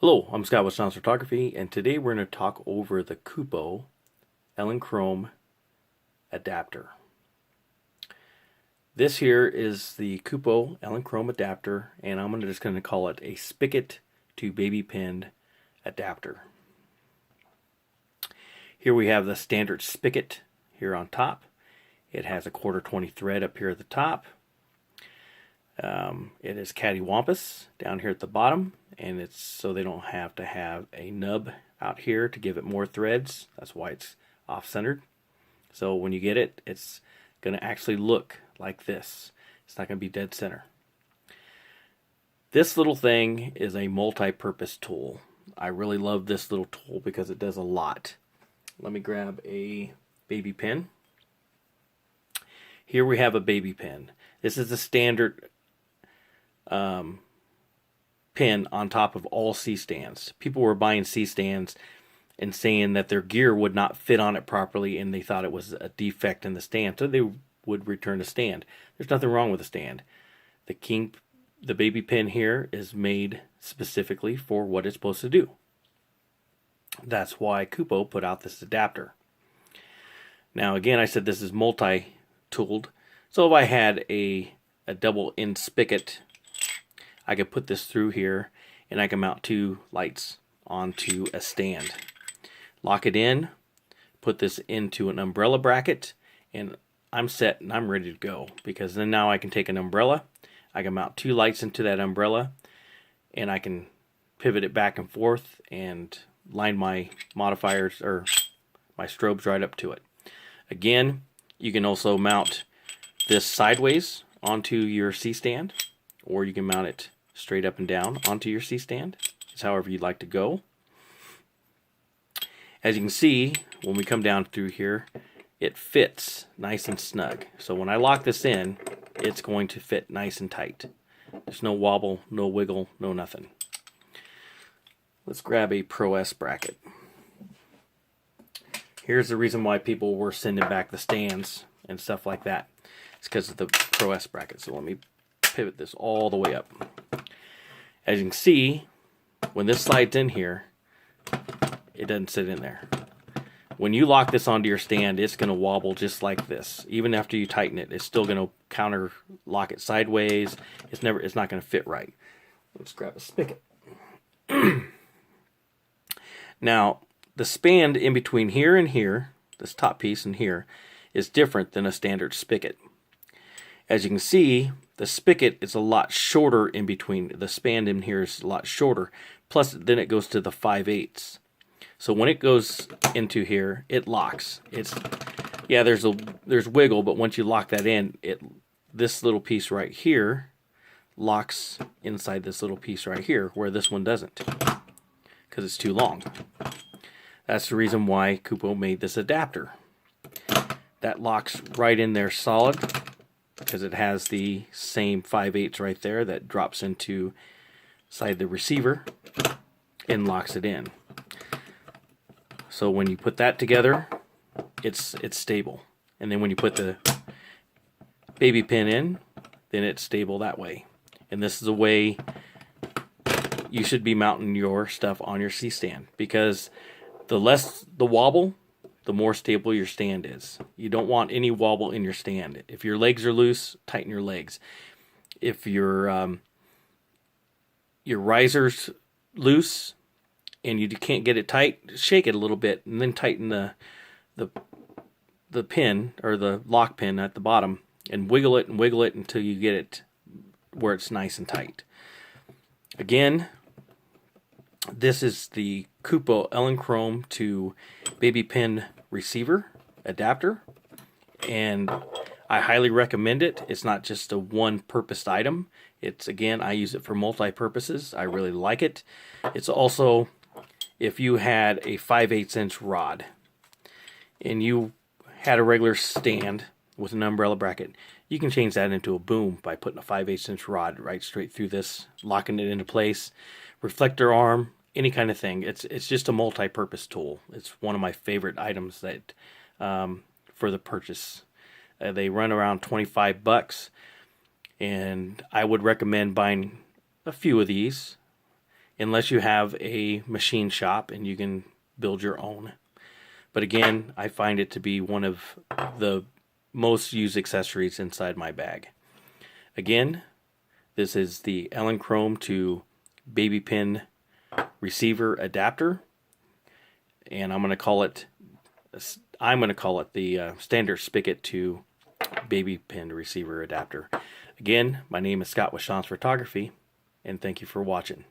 Hello, I'm Scott with Sounds Photography, and today we're going to talk over the Kupo Elinchrom adapter. This here is the Kupo Elinchrom adapter, and I'm just going to call it a spigot to baby pin adapter. Here we have the standard spigot here on top. It has a 1/4 20 thread up here at the top. It is cattywampus down here at the bottom, and it's so they don't have to have a nub out here to give it more threads. That's why it's off-centered. So when you get it, it's going to actually look like this. It's not going to be dead center. This little thing is a multi-purpose tool. I really love this little tool because it does a lot. Let me grab a baby pin. Here we have a baby pin. This is the standard pin on top of all C-stands. People were buying C-stands and saying that their gear would not fit on it properly, and they thought it was a defect in the stand, so they would return the stand. There's nothing wrong with the stand. The baby pin here is made specifically for what it's supposed to do. That's why Kupo put out this adapter. Now again, I said this is multi-tooled, so if I had a double end spigot, I could put this through here and I can mount 2 lights onto a stand. Lock it in, put this into an umbrella bracket, and I'm set and I'm ready to go, because then now I can take an umbrella, I can mount 2 lights into that umbrella, and I can pivot it back and forth and line my modifiers or my strobes right up to it. Again, you can also mount this sideways onto your C-stand, or you can mount it straight up and down onto your C-stand. It's however you'd like to go. As you can see, when we come down through here, it fits nice and snug. So when I lock this in, it's going to fit nice and tight. There's no wobble, no wiggle, no nothing. Let's grab a Pro S bracket. Here's the reason why people were sending back the stands and stuff like that. It's because of the Pro S bracket. So let me pivot this all the way up. As you can see, when this slides in here, it doesn't sit in there. When you lock this onto your stand, it's going to wobble just like this. Even after you tighten it, it's still going to counter lock it sideways. It's not going to fit right. Let's grab a spigot. Now, the span in between here and here, this top piece and here, is different than a standard spigot. As you can see, the spigot is a lot shorter in between. The span in here is a lot shorter. Plus, then it goes to the 5/8. So when it goes into here, it locks. There's wiggle, but once you lock that in, this little piece right here locks inside this little piece right here, where this one doesn't, because it's too long. That's the reason why Kupo made this adapter. That locks right in there solid, because it has the same 5/8 right there that drops into inside the receiver and locks it in. So when you put that together, it's stable. And then when you put the baby pin in, then it's stable that way. And this is the way you should be mounting your stuff on your C-stand, because the less the wobble, the more stable your stand is. You don't want any wobble in your stand. If your legs are loose, tighten your legs. If your riser's loose and you can't get it tight, shake it a little bit and then tighten the pin or the lock pin at the bottom and wiggle it until you get it where it's nice and tight. Again, this is the Kupo Elinchrom to baby pin receiver adapter, and I highly recommend it. It's not just a one-purpose item. Again, I use it for multi-purposes. I really like it. It's also, if you had a 5/8 inch rod and you had a regular stand with an umbrella bracket, you can change that into a boom by putting a 5/8 inch rod right straight through this, locking it into place, reflector arm, any kind of thing. It's just a multi-purpose tool. It's one of my favorite items that for the purchase. They run around $25, and I would recommend buying a few of these unless you have a machine shop and you can build your own. But again, I find it to be one of the most used accessories inside my bag. Again, this is the Elinchrom to baby pin receiver adapter, and I'm going to call it the standard spigot to baby pin receiver adapter. Again, my name is Scott with Sean's Photography, and thank you for watching.